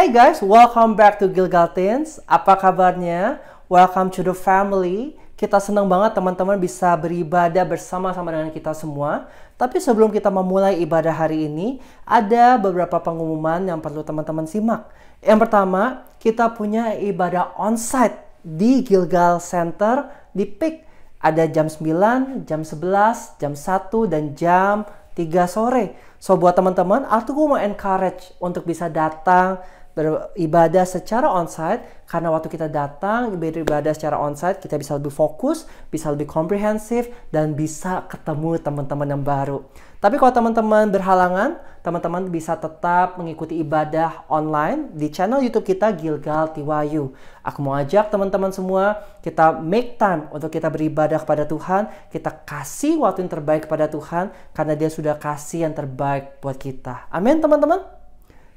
Hey guys, welcome back to Gilgal Teens. Apa kabarnya? Welcome to the family. Kita senang banget teman-teman bisa beribadah bersama-sama dengan kita semua. Tapi sebelum kita memulai ibadah hari ini, ada beberapa pengumuman yang perlu teman-teman simak. Yang pertama, kita punya ibadah onsite di Gilgal Center di PIK. Ada jam 9, jam 11, jam 1, dan jam 3 sore. So buat teman-teman, aku mau encourage untuk bisa datang beribadah secara onsite, karena waktu kita datang beribadah secara onsite, kita bisa lebih fokus, bisa lebih komprehensif, dan bisa ketemu teman-teman yang baru. Tapi kalau teman-teman berhalangan, teman-teman bisa tetap mengikuti ibadah online di channel YouTube kita Gilgal Tiwayu. Aku mau ajak teman-teman semua, kita make time untuk kita beribadah kepada Tuhan, kita kasih waktu yang terbaik kepada Tuhan, karena Dia sudah kasih yang terbaik buat kita. Amin teman-teman.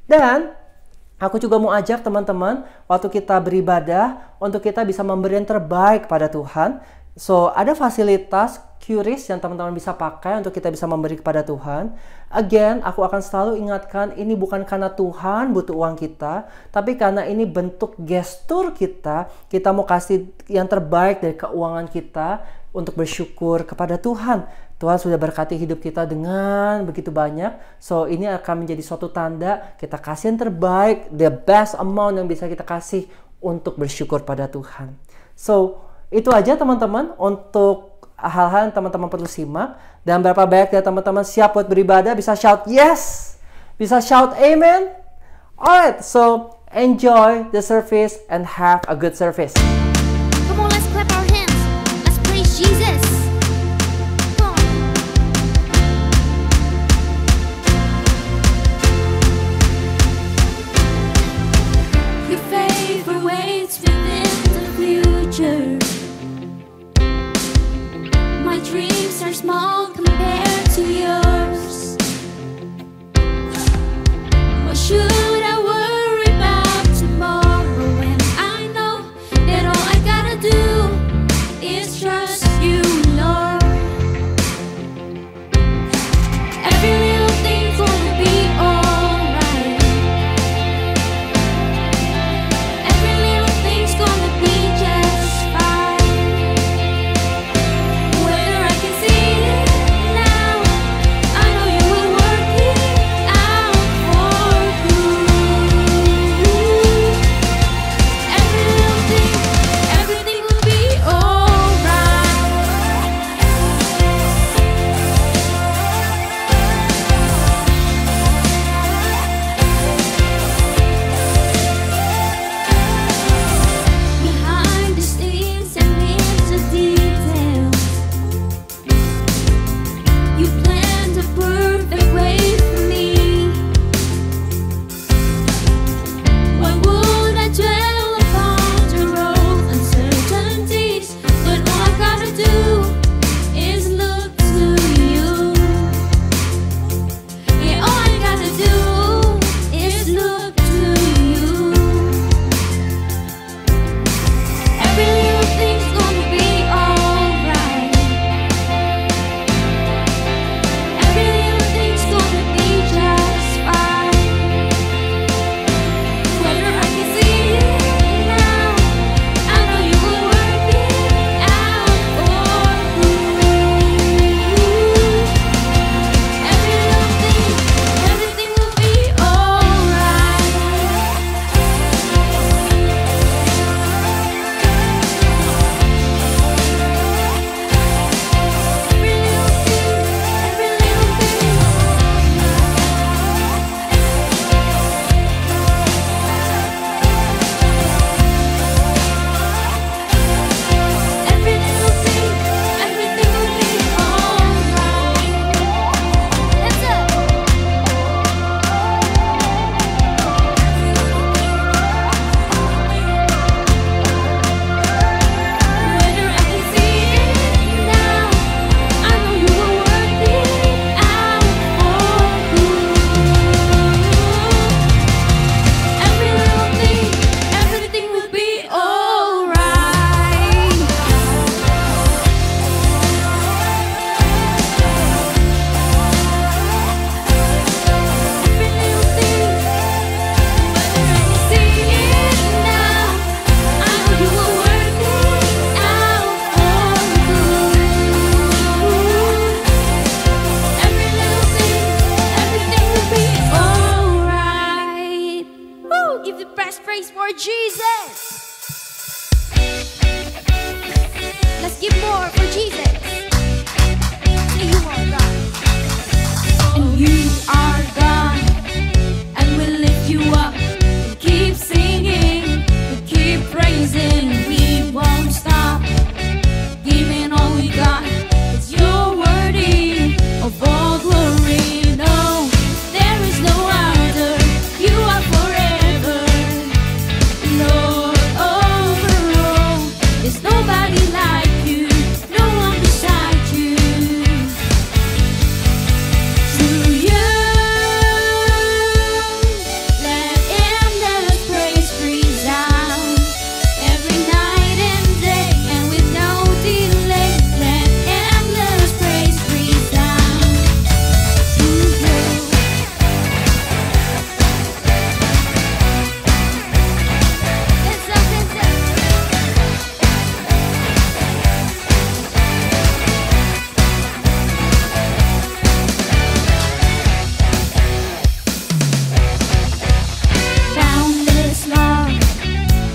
Dan aku juga mau ajak teman-teman waktu kita beribadah untuk kita bisa memberi yang terbaik pada Tuhan. So, ada fasilitas QRIS yang teman-teman bisa pakai untuk kita bisa memberi kepada Tuhan. Again, aku akan selalu ingatkan, ini bukan karena Tuhan butuh uang kita, tapi karena ini bentuk gestur kita mau kasih yang terbaik dari keuangan kita untuk bersyukur kepada Tuhan. Tuhan sudah berkati hidup kita dengan begitu banyak. So, ini akan menjadi suatu tanda kita kasih yang terbaik, the best amount yang bisa kita kasih untuk bersyukur pada Tuhan. So, itu aja teman-teman untuk hal-hal yang teman-teman perlu simak. Dan berapa banyak ya teman-teman siap buat beribadah? Bisa shout yes, bisa shout amen. Alright, so enjoy the service and have a good service. Come on, let's clap our hands. Let's praise Jesus. Come on. Your favorite waits within the future. My dreams are small compared to yours. What should I worry about tomorrow when I know that all I gotta do is trust you, praise for Jesus. Let's give more for Jesus. Say you are God. And you are God. And we'll lift you up. We'll keep singing. We'll keep praising. We won't stop giving all we got. 'Cause you're worthy of all glory. No, there is no other. You are forever. Lord, over all. There's nobody like you. No one beside you. To you, let endless praise resound. Every night and day, and with no delay, let endless praise resound. To you. Hands up, hands up. Boundless love,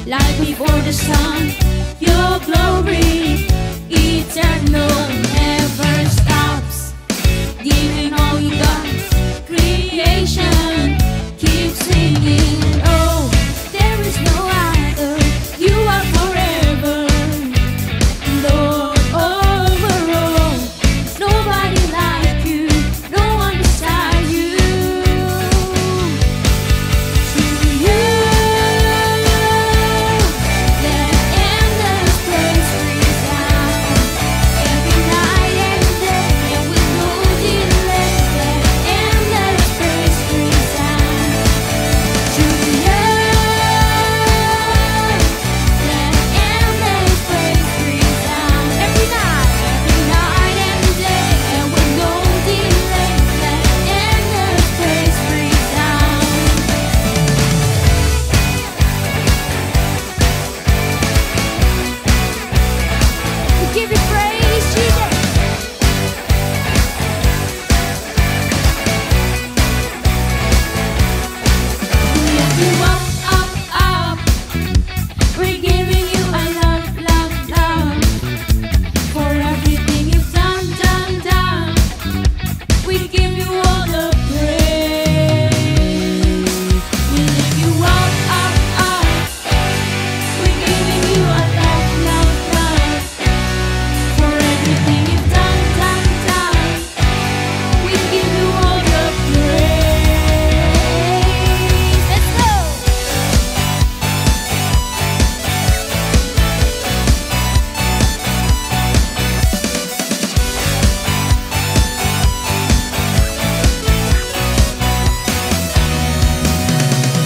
light before the sun. Your glory, eternal, never stops. Giving all you got, creation, keep singing. Oh, there is no other. You are forever. Lord, over all. There's nobody like you. No one beside you. To you, let endless praise resound. Every night and day, and with no delay, let endless praise resound. To you, let endless praise resound. Every night and day, and with no delay, let endless praise resound. We give you praise, Jesus. We lift you up, up, up. We're giving you a love, love, love. For everything you've done, done, done. We give you all the praise. We lift you up, up, up. We're giving you a love, love, love. For everything you've done, done, done. We give you all the praise. Let's go.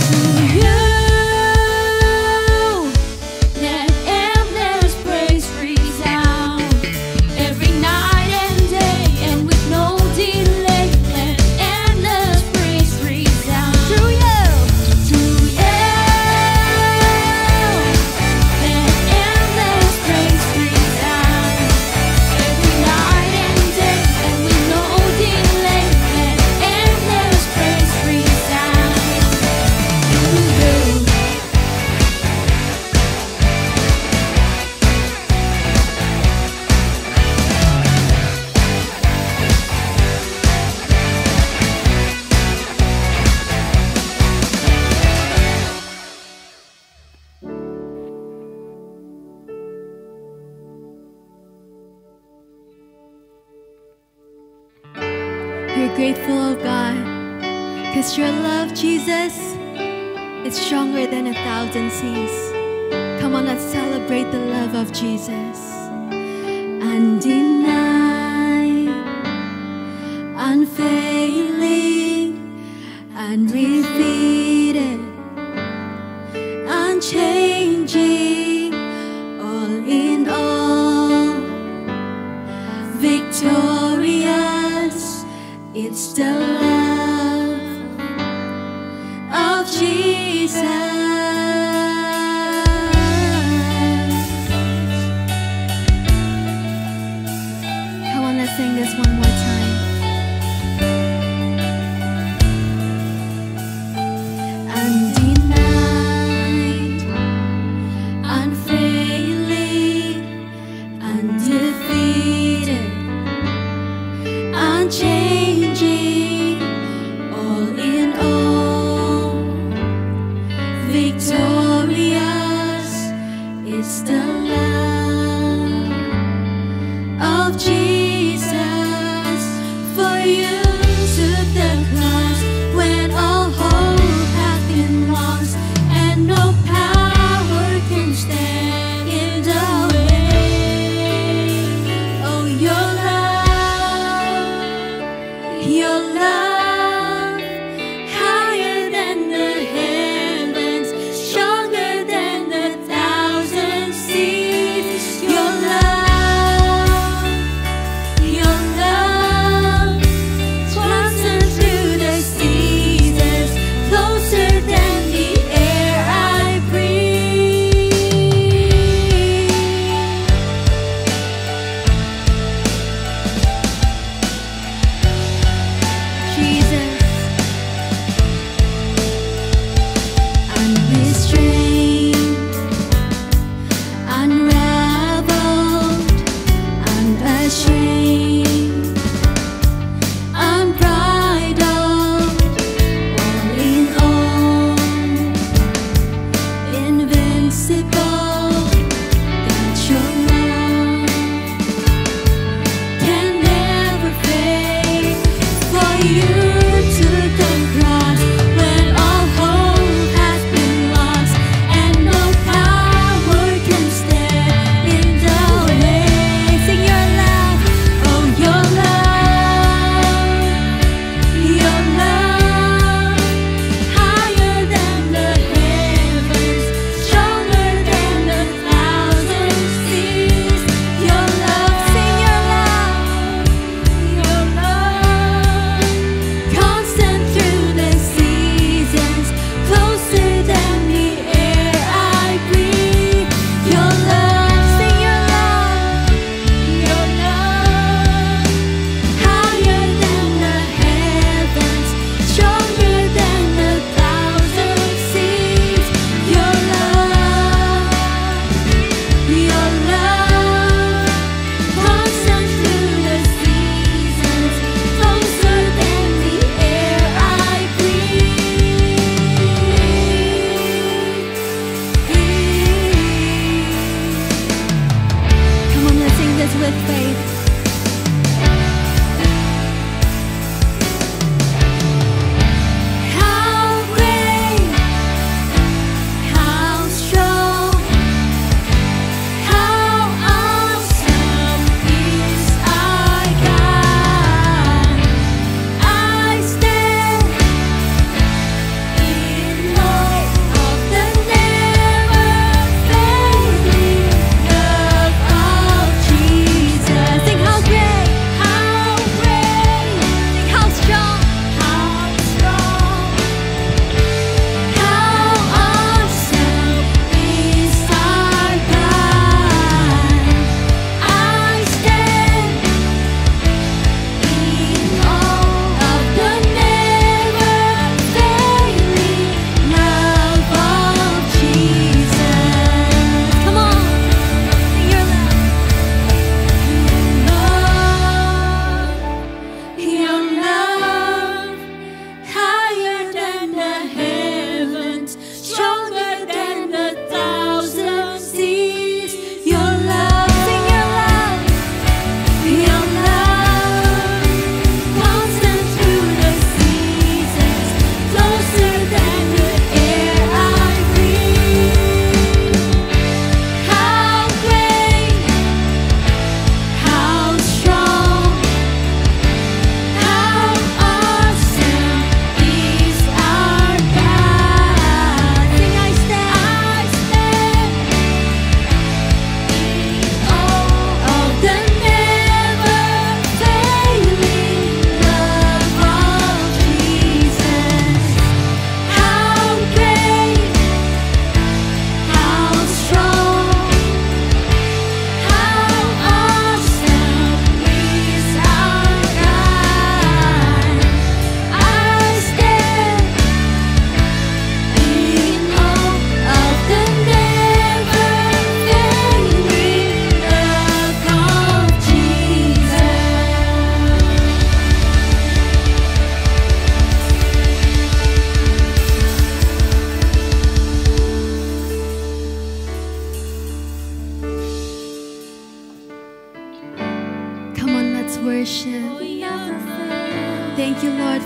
To you, let endless praise resound. Every night and day, and with no delay, let endless praise resound. To you, let endless praise resound. Every night and day, and with no delay, let endless praise resound. To you. We're grateful, oh God, because your love, Jesus, is stronger than 1,000 seas. Come on, let's celebrate the love of Jesus. Undenied, unfailing, undefeated, unchanging, all in all, victorious. It's the love of Jesus. Come on, let's sing this one more time. Undenied,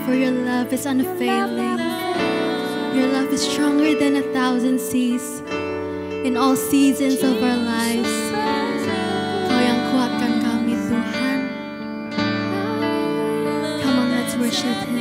for your love is unfailing. Your love is stronger than 1,000 seas. In all seasons of our lives, Kau yang kuatkan kami, Tuhan. Come on, let's worship Him.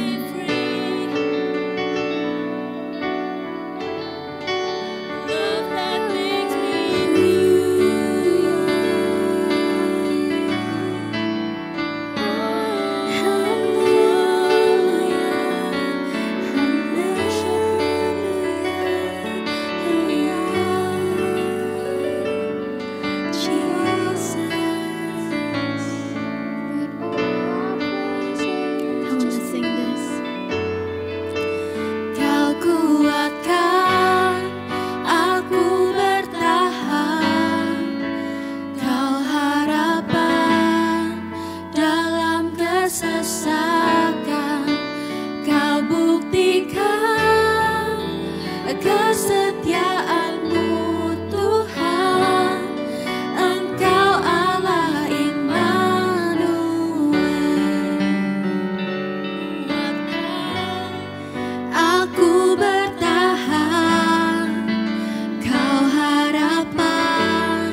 Come on, let's sing this. Kau kuatkan aku bertahan, Kau harapan dalam kesesakan, Kau buktikan kesetiaan-Mu, Tuhan. Engkau Allah Immanuel. Aku bertahan, Kau harapan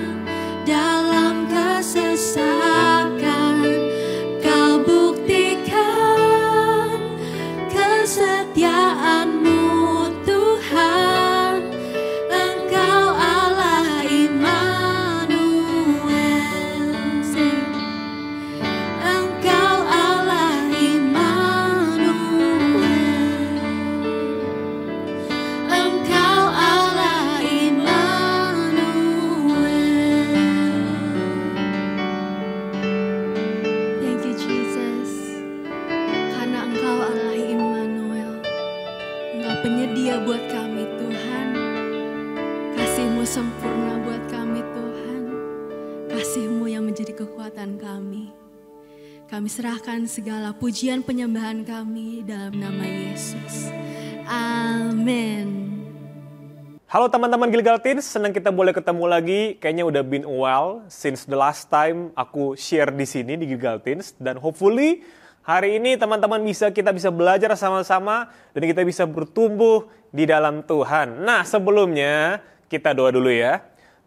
dalam kesesakan, Kau buktikan kesetiaan-Mu, Tuhan. Engkau Allah Immanuel. Sing. Engkau Allah Immanuel. Engkau Allah Immanuel. Thank you, Jesus. Karena Engkau Allah Immanuel. Engkau penyedia buat kami, Tuhan. Kasih-Mu sempurna buat kami, Tuhan. Kasih-Mu yang menjadi kekuatan kami. Kami serahkan segala pujian penyembahan kami dalam nama Yesus. Amin. Halo teman-teman Gilgal Teens, senang kita boleh ketemu lagi. Kayaknya udah been a while since the last time aku share di sini di Gilgal Teens, dan hopefully hari ini teman-teman kita bisa belajar sama-sama dan kita bisa bertumbuh di dalam Tuhan. Nah, sebelumnya kita doa dulu ya.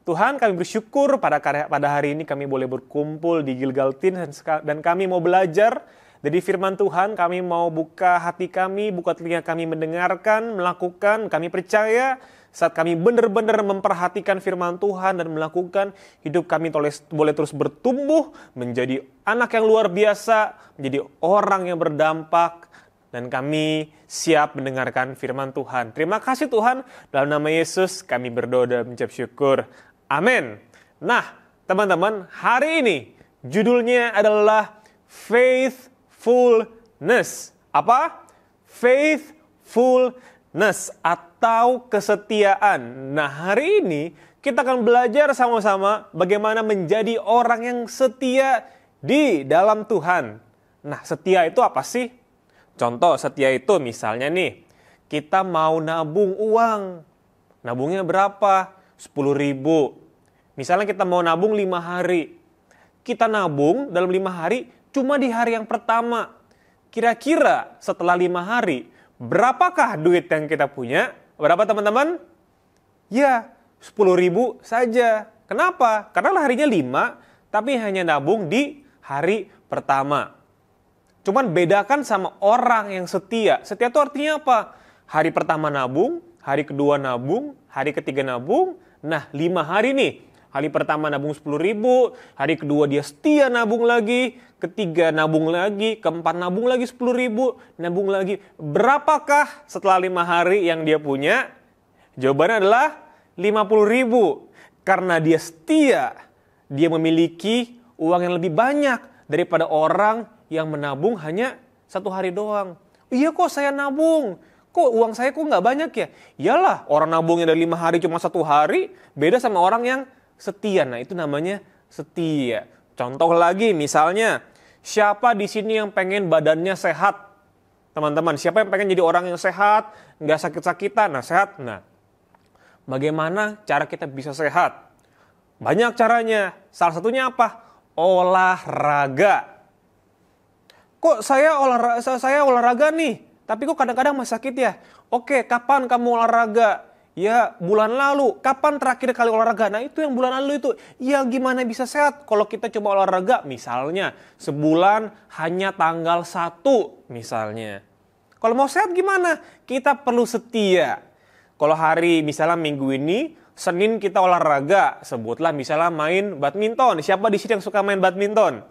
Tuhan, kami bersyukur pada hari ini kami boleh berkumpul di Gilgal Teens dan kami mau belajar dari firman Tuhan. Kami mau buka hati kami, buka telinga kami mendengarkan, melakukan. Kami percaya saat kami benar-benar memperhatikan firman Tuhan dan melakukan, hidup kami boleh terus bertumbuh menjadi anak yang luar biasa, menjadi orang yang berdampak, dan kami siap mendengarkan firman Tuhan. Terima kasih Tuhan, dalam nama Yesus kami berdoa dan mengucap syukur. Amin. Nah, teman-teman, hari ini judulnya adalah faithfulness. Apa? Faithfulness atau kesetiaan. Nah, hari ini kita akan belajar sama-sama bagaimana menjadi orang yang setia di dalam Tuhan. Nah, setia itu apa sih? Contoh setia itu misalnya nih, kita mau nabung uang. Nabungnya berapa? 10.000. Misalnya kita mau nabung 5 hari. Kita nabung dalam 5 hari cuma di hari yang pertama. Kira-kira setelah 5 hari, berapakah duit yang kita punya? Berapa teman-teman? Ya, 10.000 saja. Kenapa? Karena harinya 5, tapi hanya nabung di hari pertama. Cuman bedakan sama orang yang setia. Setia itu artinya apa? Hari pertama nabung, hari kedua nabung, hari ketiga nabung. Nah, 5 hari nih. Hari pertama nabung 10.000, hari kedua dia setia nabung lagi, ketiga nabung lagi, keempat nabung lagi 10.000, nabung lagi. Berapakah setelah 5 hari yang dia punya? Jawabannya adalah 50.000. Karena dia setia, dia memiliki uang yang lebih banyak daripada orang yang menabung hanya 1 hari doang. Iya kok saya nabung, kok uang saya kok nggak banyak ya? Iyalah, orang nabungnya dari 5 hari cuma 1 hari, beda sama orang yang setia. Nah, itu namanya setia. Contoh lagi, misalnya, siapa di sini yang pengen badannya sehat? Teman-teman, siapa yang pengen jadi orang yang sehat, nggak sakit-sakitan? Nah, sehat. Nah, bagaimana cara kita bisa sehat? Banyak caranya. Salah satunya apa? Olahraga. kok saya olahraga nih, tapi kok kadang-kadang masih sakit ya? Oke, kapan kamu olahraga? Ya, bulan lalu. Kapan terakhir kali olahraga? Nah, itu yang bulan lalu itu. Ya, gimana bisa sehat kalau kita coba olahraga? Misalnya, sebulan hanya tanggal 1 misalnya. Kalau mau sehat gimana? Kita perlu setia. Kalau hari misalnya minggu ini, Senin kita olahraga. Sebutlah misalnya main badminton. Siapa di sini yang suka main badminton?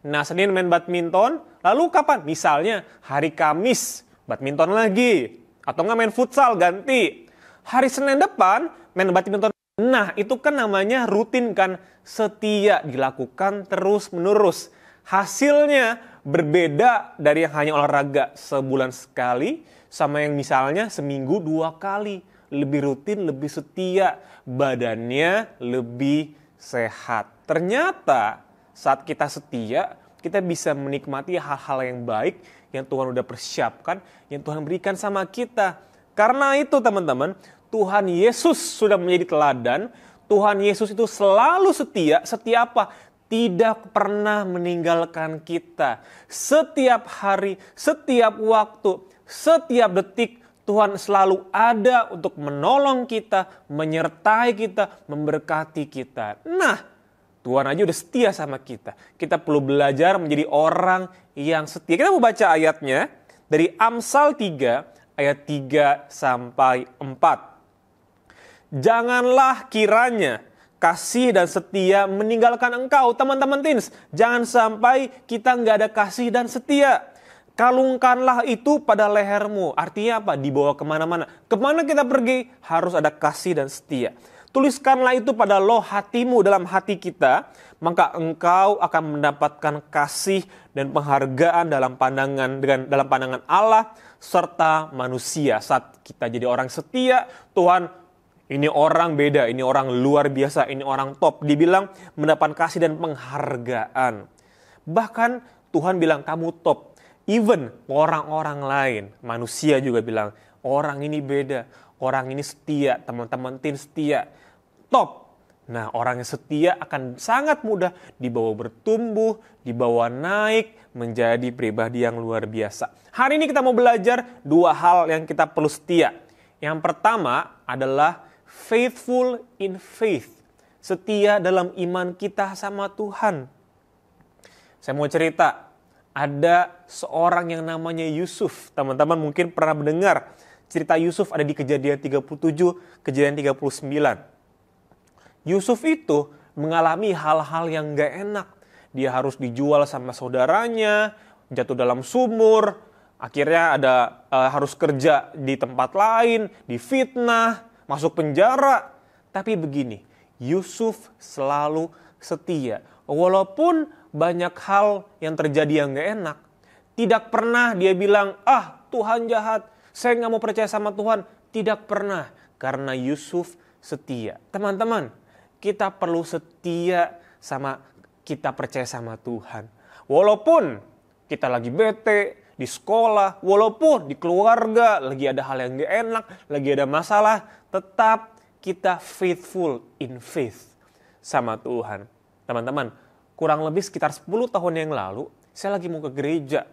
Nah, Senin main badminton. Lalu kapan? Misalnya hari Kamis badminton lagi. Atau nggak main futsal ganti. Hari Senin depan main badminton. Nah, itu kan namanya rutin kan. Setia dilakukan terus menerus. Hasilnya berbeda dari yang hanya olahraga sebulan sekali. Sama yang misalnya seminggu 2 kali. Lebih rutin, lebih setia. Badannya lebih sehat. Ternyata saat kita setia, kita bisa menikmati hal-hal yang baik yang Tuhan udah persiapkan, yang Tuhan berikan sama kita. Karena itu teman-teman, Tuhan Yesus sudah menjadi teladan. Tuhan Yesus itu selalu setia. Setia apa? Tidak pernah meninggalkan kita. Setiap hari, setiap waktu, setiap detik, Tuhan selalu ada untuk menolong kita, menyertai kita, memberkati kita. Nah, Tuhan aja udah setia sama kita. Kita perlu belajar menjadi orang yang setia. Kita mau baca ayatnya dari Amsal 3 ayat 3 sampai 4. Janganlah kiranya kasih dan setia meninggalkan engkau. Teman-teman teens, jangan sampai kita nggak ada kasih dan setia. Kalungkanlah itu pada lehermu. Artinya apa? Dibawa kemana-mana. Kemana kita pergi harus ada kasih dan setia. Tuliskanlah itu pada loh hatimu, dalam hati kita, maka engkau akan mendapatkan kasih dan penghargaan dalam pandangan Allah serta manusia. Saat kita jadi orang setia, Tuhan, ini orang beda, ini orang luar biasa, ini orang top. Dibilang mendapat kasih dan penghargaan. Bahkan Tuhan bilang kamu top. Even orang-orang lain, manusia juga bilang, orang ini beda, orang ini setia, teman-teman tim setia, top. Nah, orang yang setia akan sangat mudah dibawa bertumbuh, dibawa naik, menjadi pribadi yang luar biasa. Hari ini kita mau belajar 2 hal yang kita perlu setia. Yang pertama adalah faithful in faith, setia dalam iman kita sama Tuhan. Saya mau cerita. Ada seorang yang namanya Yusuf. Teman-teman mungkin pernah mendengar cerita Yusuf ada di Kejadian 37, Kejadian 39. Yusuf itu mengalami hal-hal yang gak enak. Dia harus dijual sama saudaranya, jatuh dalam sumur, akhirnya harus kerja di tempat lain, difitnah, masuk penjara. Tapi begini, Yusuf selalu setia. Walaupun banyak hal yang terjadi yang gak enak, tidak pernah dia bilang, Tuhan jahat, saya gak mau percaya sama Tuhan. Tidak pernah, karena Yusuf setia. Teman-teman, kita perlu setia kita percaya sama Tuhan. Walaupun kita lagi bete di sekolah, walaupun di keluarga lagi ada hal yang gak enak, lagi ada masalah, tetap kita faithful in faith sama Tuhan. Teman-teman, kurang lebih sekitar 10 tahun yang lalu, saya lagi mau ke gereja.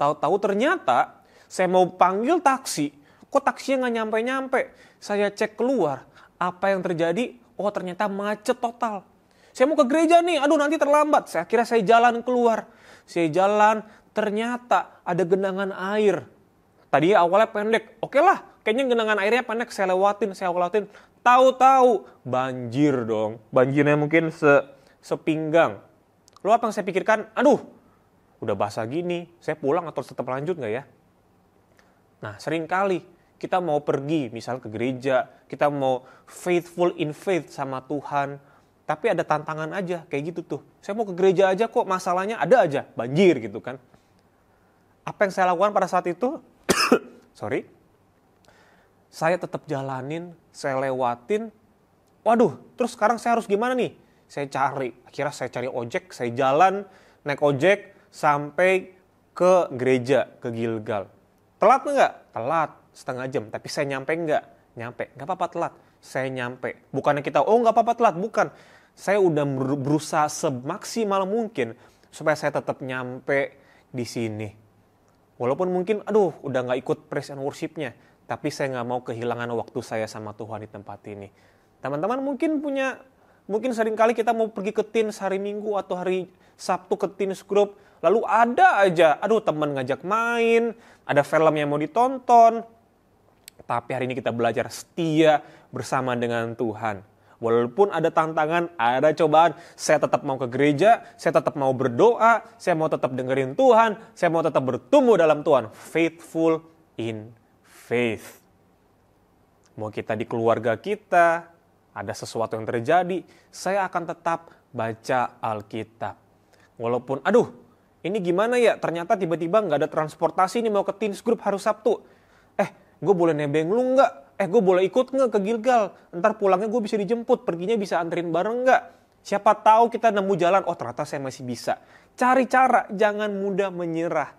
Tahu-tahu ternyata saya mau panggil taksi, kok taksinya nggak nyampe-nyampe. Saya cek keluar, apa yang terjadi? Oh, ternyata macet total. Saya mau ke gereja nih, nanti terlambat. Akhirnya saya jalan keluar. Saya jalan, ternyata ada genangan air. Tadi awalnya pendek, oke lah, kayaknya genangan airnya pendek, saya lewatin. Tahu-tahu banjir dong. Banjirnya mungkin sepinggang. Lalu apa yang saya pikirkan? Udah basah gini, saya pulang atau tetap lanjut nggak ya? Nah, sering kali kita mau pergi, misal ke gereja, kita mau faithful in faith sama Tuhan, tapi ada tantangan aja, kayak gitu tuh. Saya mau ke gereja aja kok, masalahnya ada aja, banjir gitu kan. Apa yang saya lakukan pada saat itu? Saya tetap jalanin, saya lewatin. Terus sekarang saya harus gimana nih? Saya cari, akhirnya saya cari ojek, saya jalan, naik ojek, sampai ke gereja, ke Gilgal. Telat nggak? Telat, setengah jam. Tapi saya nyampe nggak? Nyampe. Nggak apa-apa telat. Saya nyampe. Bukannya kita, nggak apa-apa telat. Bukan. Saya udah berusaha semaksimal mungkin supaya saya tetap nyampe di sini. Walaupun mungkin, udah nggak ikut praise and worship-nya, tapi saya nggak mau kehilangan waktu saya sama Tuhan di tempat ini. Teman-teman mungkin seringkali kita mau pergi ke teens hari Minggu atau hari Sabtu ke teens group, lalu ada aja, teman ngajak main, ada film yang mau ditonton. Tapi hari ini kita belajar setia bersama dengan Tuhan. Walaupun ada tantangan, ada cobaan, saya tetap mau ke gereja, saya tetap mau berdoa, saya mau tetap dengerin Tuhan, saya mau tetap bertumbuh dalam Tuhan. Faithful in faith. Mau kita di keluarga kita, ada sesuatu yang terjadi, saya akan tetap baca Alkitab. Walaupun, ini gimana ya, ternyata tiba-tiba nggak ada transportasi nih mau ke teens group hari Sabtu. Gue boleh nebeng lu nggak? Gue boleh ikut nggak ke Gilgal? Ntar pulangnya gue bisa dijemput, perginya bisa anterin bareng nggak? Siapa tahu kita nemu jalan, ternyata saya masih bisa. Cari cara, jangan mudah menyerah.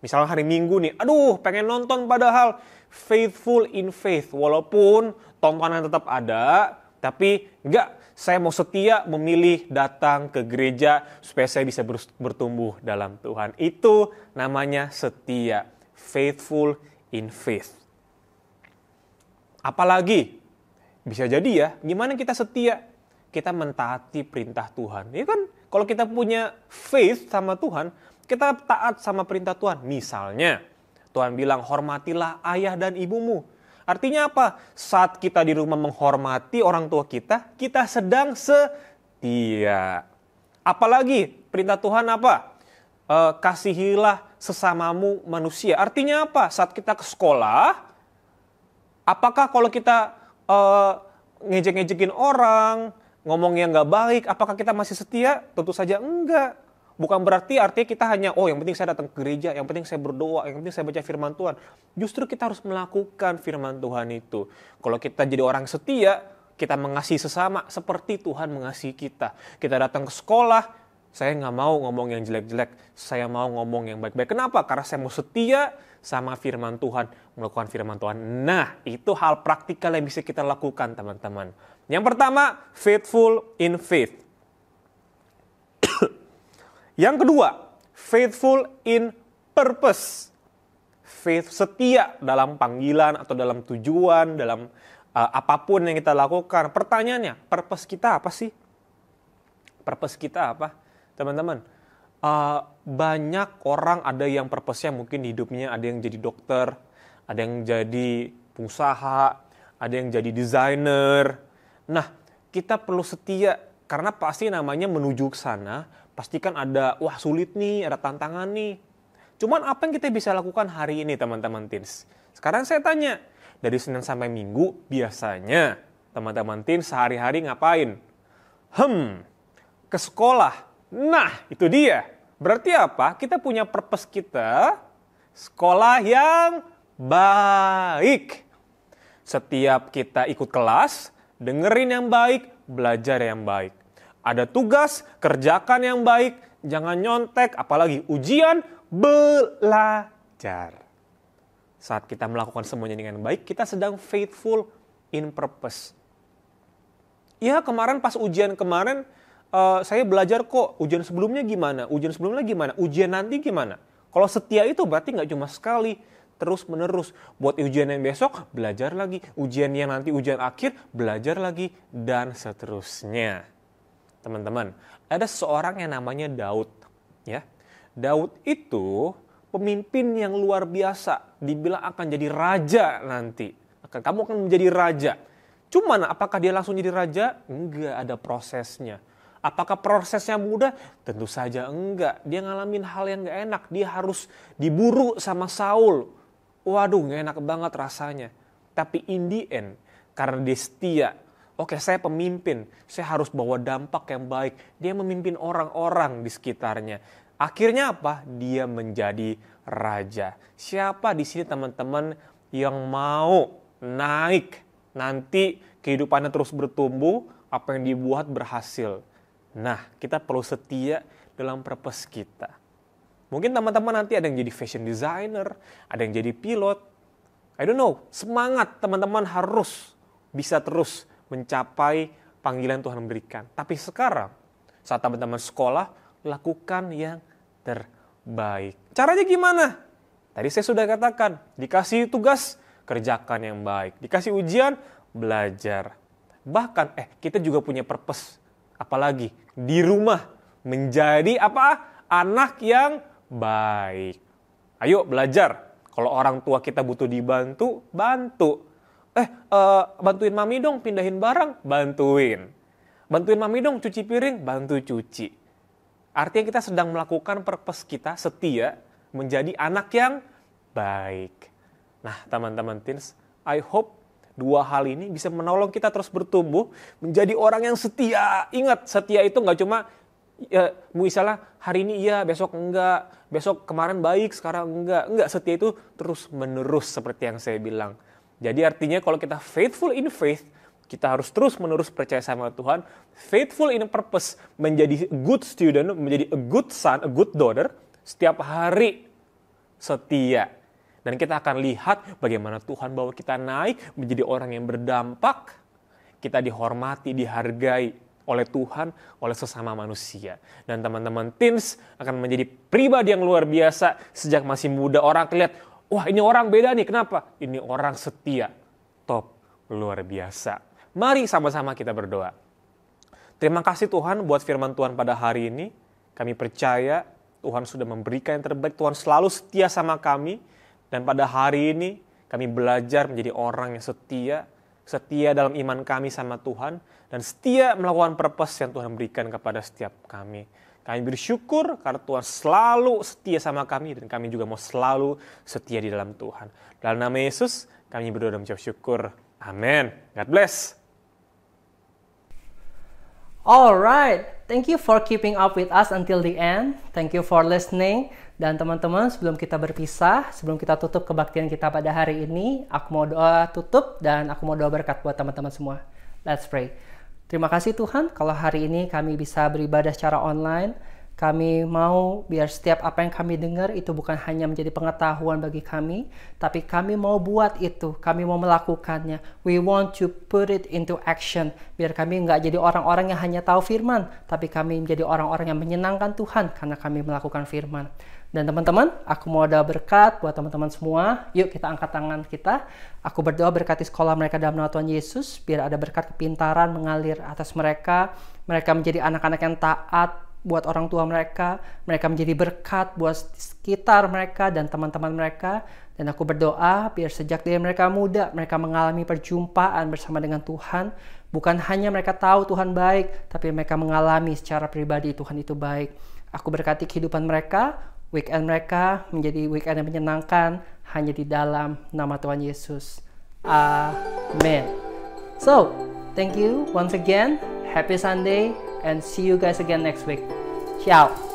Misalnya hari Minggu nih, pengen nonton padahal faithful in faith. Walaupun tontonan tetap ada, tapi nggak, saya mau setia memilih datang ke gereja supaya saya bisa bertumbuh dalam Tuhan. Itu namanya setia, faithful in faith. Apalagi, bisa jadi ya, gimana kita setia? Kita mentaati perintah Tuhan. Ya kan, kalau kita punya faith sama Tuhan, kita taat sama perintah Tuhan. Misalnya, Tuhan bilang, hormatilah ayah dan ibumu. Artinya apa? Saat kita di rumah menghormati orang tua kita sedang setia. Apalagi, perintah Tuhan apa? Kasihilah sesamamu manusia. Artinya apa? Saat kita ke sekolah, apakah kalau kita ngejek-ngejekin orang, ngomong yang nggak baik, apakah kita masih setia? Tentu saja enggak. Bukan berarti artinya kita hanya, yang penting saya datang ke gereja, yang penting saya berdoa, yang penting saya baca firman Tuhan. Justru kita harus melakukan firman Tuhan itu. Kalau kita jadi orang setia, kita mengasihi sesama seperti Tuhan mengasihi kita. Kita datang ke sekolah, saya nggak mau ngomong yang jelek-jelek, saya mau ngomong yang baik-baik. Kenapa? Karena saya mau setia sama firman Tuhan, melakukan firman Tuhan. Nah, itu hal praktikal yang bisa kita lakukan, teman-teman. Yang pertama, faithful in faith. Yang kedua, faithful in purpose. Faith, setia dalam panggilan atau dalam tujuan, dalam apapun yang kita lakukan. Pertanyaannya, purpose kita apa sih? Purpose kita apa? Teman-teman, banyak orang ada yang purpose-nya mungkin di hidupnya ada yang jadi dokter, ada yang jadi pengusaha, ada yang jadi desainer. Nah, kita perlu setia karena pasti namanya menuju ke sana, pastikan ada sulit nih, ada tantangan nih. Cuman apa yang kita bisa lakukan hari ini teman-teman teens? Sekarang saya tanya, dari Senin sampai Minggu biasanya teman-teman teens sehari-hari ngapain? Ke sekolah. Nah, itu dia. Berarti apa? Kita punya purpose kita, sekolah yang baik. Setiap kita ikut kelas, dengerin yang baik, belajar yang baik. Ada tugas, kerjakan yang baik, jangan nyontek, apalagi ujian, belajar. Saat kita melakukan semuanya dengan baik, kita sedang faithful in purpose. Ya, kemarin pas ujian kemarin, saya belajar kok, ujian sebelumnya gimana, ujian nanti gimana. Kalau setia itu berarti nggak cuma sekali, terus menerus. Buat ujian yang besok, belajar lagi. Ujian yang nanti, ujian akhir, belajar lagi, dan seterusnya. Teman-teman, ada seorang yang namanya Daud. Ya, Daud itu pemimpin yang luar biasa. Dibilang akan jadi raja nanti. Kamu akan menjadi raja. Cuman apakah dia langsung jadi raja? Enggak, ada prosesnya. Apakah prosesnya mudah? Tentu saja enggak. Dia ngalamin hal yang gak enak. Dia harus diburu sama Saul. Waduh, gak enak banget rasanya. Tapi in the end, karena dia setia. Oke, saya pemimpin. Saya harus bawa dampak yang baik. Dia memimpin orang-orang di sekitarnya. Akhirnya apa? Dia menjadi raja. Siapa di sini teman-teman yang mau naik? Nanti kehidupannya terus bertumbuh, apa yang dibuat berhasil. Nah, kita perlu setia dalam purpose kita. Mungkin teman-teman nanti ada yang jadi fashion designer, ada yang jadi pilot. I don't know, semangat teman-teman harus bisa terus mencapai panggilan Tuhan berikan. Tapi sekarang, saat teman-teman sekolah, lakukan yang terbaik. baik. Caranya gimana? Tadi saya sudah katakan, dikasih tugas, kerjakan yang baik. Dikasih ujian, belajar. Bahkan, kita juga punya purpose. Apalagi, di rumah, menjadi apa? Anak yang baik. Ayo belajar. Kalau orang tua kita butuh dibantu, bantu. Bantuin mami dong pindahin barang, bantuin. Bantuin mami dong cuci piring, bantu cuci. Artinya kita sedang melakukan purpose kita setia menjadi anak yang baik. Nah, teman-teman teens, I hope 2 hal ini bisa menolong kita terus bertumbuh menjadi orang yang setia. Ingat, setia itu nggak cuma misalnya hari ini iya, besok enggak, besok kemarin baik, sekarang enggak. Enggak, setia itu terus menerus seperti yang saya bilang. Jadi artinya kalau kita faithful in faith, kita harus terus menerus percaya sama Tuhan. Faithful in purpose, menjadi good student, menjadi a good son, a good daughter, setiap hari setia. Dan kita akan lihat bagaimana Tuhan bawa kita naik menjadi orang yang berdampak. Kita dihormati, dihargai oleh Tuhan, oleh sesama manusia. Dan teman-teman teens akan menjadi pribadi yang luar biasa sejak masih muda. Orang lihat, wah ini orang beda nih, kenapa? Ini orang setia, top, luar biasa. Mari sama-sama kita berdoa. Terima kasih Tuhan buat firman Tuhan pada hari ini. Kami percaya Tuhan sudah memberikan yang terbaik, Tuhan selalu setia sama kami. Dan pada hari ini kami belajar menjadi orang yang setia, setia dalam iman kami sama Tuhan, dan setia melakukan purpose yang Tuhan berikan kepada setiap kami. Kami bersyukur karena Tuhan selalu setia sama kami, dan kami juga mau selalu setia di dalam Tuhan. Dalam nama Yesus, kami berdoa dan mengucap syukur. Amin. God bless. Alright, thank you for keeping up with us until the end. Thank you for listening. Dan teman-teman, sebelum kita berpisah, sebelum kita tutup kebaktian kita pada hari ini, aku mau doa tutup dan aku mau doa berkat buat teman-teman semua. Let's pray. Terima kasih Tuhan, kalau hari ini kami bisa beribadah secara online. Kami mau biar setiap apa yang kami dengar itu bukan hanya menjadi pengetahuan bagi kami, tapi kami mau buat itu, kami mau melakukannya. We want to put it into action, biar kami nggak jadi orang-orang yang hanya tahu firman, tapi kami menjadi orang-orang yang menyenangkan Tuhan karena kami melakukan firman. Dan teman-teman, aku mau doa berkat buat teman-teman semua. Yuk kita angkat tangan kita. Aku berdoa berkati sekolah mereka dalam nama Tuhan Yesus, biar ada berkat kepintaran mengalir atas mereka. Mereka menjadi anak-anak yang taat buat orang tua mereka menjadi berkat buat sekitar mereka dan teman-teman mereka. Dan aku berdoa biar sejak dari mereka muda, mereka mengalami perjumpaan bersama dengan Tuhan. Bukan hanya mereka tahu Tuhan baik, tapi mereka mengalami secara pribadi Tuhan itu baik. Aku berkati kehidupan mereka, weekend mereka menjadi weekend yang menyenangkan hanya di dalam nama Tuhan Yesus. Amin. So, thank you once again. Happy Sunday. And see you guys again next week. Ciao.